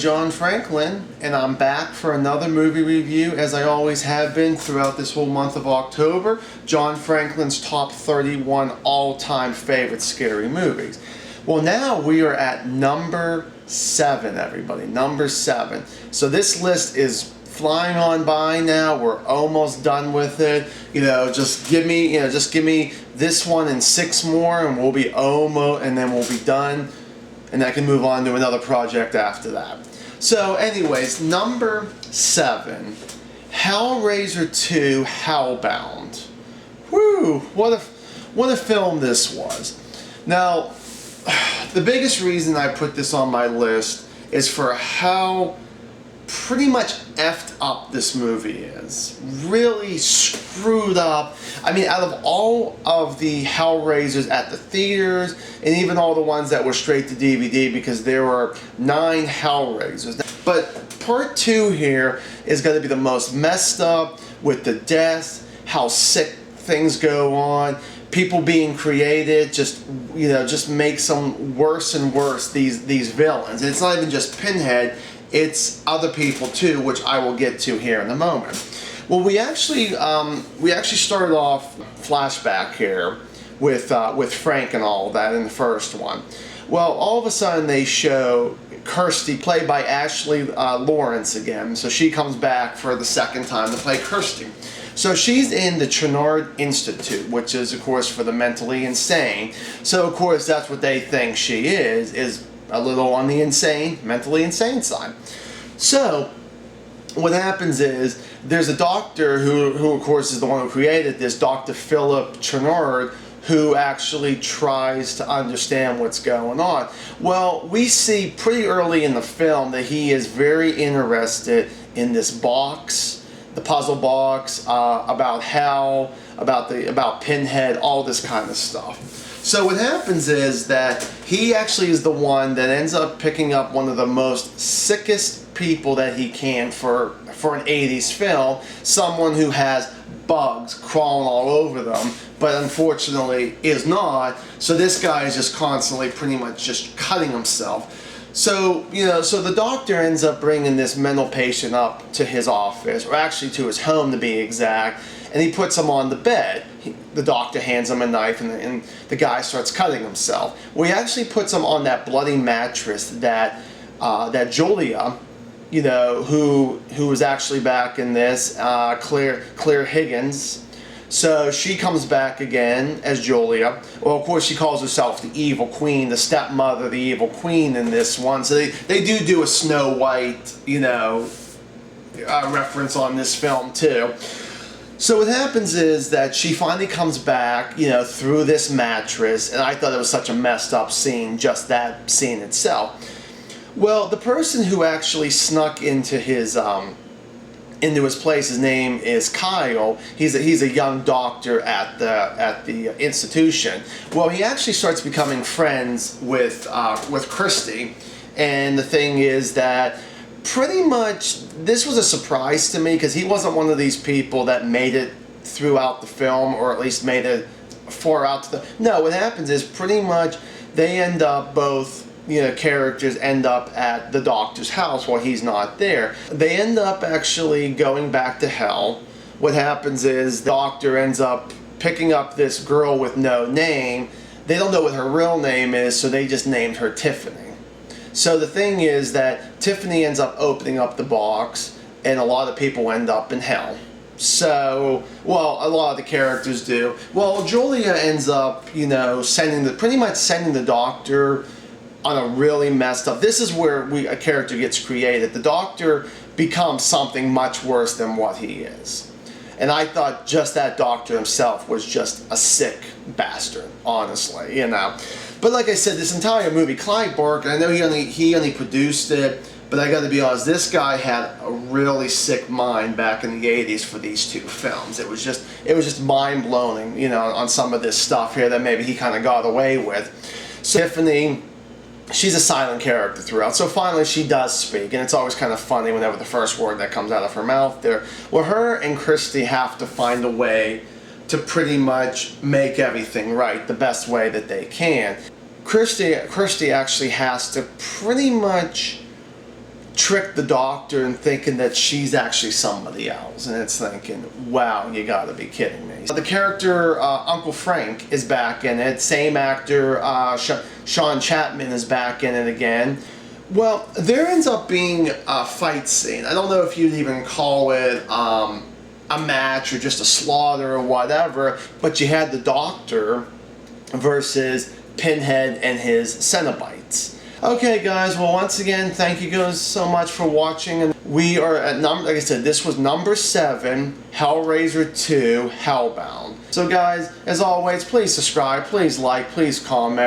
John Franklin, and I'm back for another movie review, as I always have been throughout this whole month of October. John Franklin's top 31 all-time favorite scary movies. Well, now we are at number 7, everybody. Number 7. So this list is flying on by now. We're almost done with it. Just give me this one and 6 more, and we'll be almost, and then we'll be done. And I can move on to another project after that. So anyways, number 7, Hellraiser 2 Hellbound. Whew, what a film this was. Now, the biggest reason I put this on my list is for how pretty much effed up this movie is. Really screwed up. I mean, out of all of the Hellraisers at the theaters, and even all the ones that were straight to DVD, because there were 9 Hellraisers. But part 2 here is going to be the most messed up, with the death, how sick things go on, people being created, just makes them worse and worse, these villains. And it's not even just Pinhead, it's other people too, which I will get to here in a moment. Well, we actually started off flashback here with Frank and all of that in the first one. Well, all of a sudden they show Kirsty, played by Ashley Lawrence again. So she comes back for the second time to play Kirsty. So she's in the Channard Institute, which is, of course, for the mentally insane. So, of course, that's what they think she is a little on the mentally insane side. So, what happens is, there's a doctor who of course, is the one who created this, Dr. Philip Channard, who actually tries to understand what's going on. Well, we see pretty early in the film that he is very interested in this box, the puzzle box, about hell, about Pinhead, all this kind of stuff. So what happens is that he actually is the one that ends up picking up one of the most sickest people that he can for an 80s film, someone who has bugs crawling all over them, but unfortunately is not. So this guy is just constantly pretty much just cutting himself. So, so the doctor ends up bringing this mental patient up to his office, or actually to his home to be exact, and he puts him on the bed. The doctor hands him a knife, and the guy starts cutting himself. Well, he actually puts him on that bloody mattress that Julia, who was actually back in this, Claire Higgins. So she comes back again as Julia. Well, of course, she calls herself the Evil Queen, the stepmother, the Evil Queen in this one. So they do a Snow White, reference on this film too. So what happens is that she finally comes back, through this mattress, and I thought it was such a messed up scene, just that scene itself. Well, the person who actually snuck into his place, his name is Kyle. He's a young doctor at the institution. Well, he actually starts becoming friends with Kirsty, and the thing is that pretty much this was a surprise to me, because he wasn't one of these people that made it throughout the film, or at least made it far out to the... No, what happens is pretty much they end up both... characters end up at the doctor's house while he's not there. They end up actually going back to hell. What happens is the doctor ends up picking up this girl with no name. They don't know what her real name is, so they just named her Tiffany. So the thing is that Tiffany ends up opening up the box, and a lot of people end up in hell. So, well, a lot of the characters do. Well, Julia ends up, sending the doctor on a really messed up... This is where a character gets created. The doctor becomes something much worse than what he is. And I thought just that doctor himself was just a sick bastard, honestly, But like I said, this entire movie, Clive Barker, I know he only produced it, but I gotta be honest, this guy had a really sick mind back in the 80s for these 2 films. It was just mind-blowing, on some of this stuff here that maybe he kind of got away with. So Tiffany, she's a silent character throughout. So finally she does speak, and it's always kind of funny whenever the first word that comes out of her mouth there. Well, her and Kirsty have to find a way to pretty much make everything right the best way that they can. Kirsty actually has to pretty much trick the doctor in thinking that she's actually somebody else, and it's thinking, wow, you gotta be kidding me. The character Uncle Frank is back in it. Same actor, Sean Chapman, is back in it again. Well, there ends up being a fight scene. I don't know if you'd even call it a match or just a slaughter or whatever, but you had the Doctor versus Pinhead and his Cenobites. Okay guys, well once again, thank you guys so much for watching. And we are at like I said, this was number 7, Hellraiser 2, Hellbound. So guys, as always, please subscribe, please like, please comment.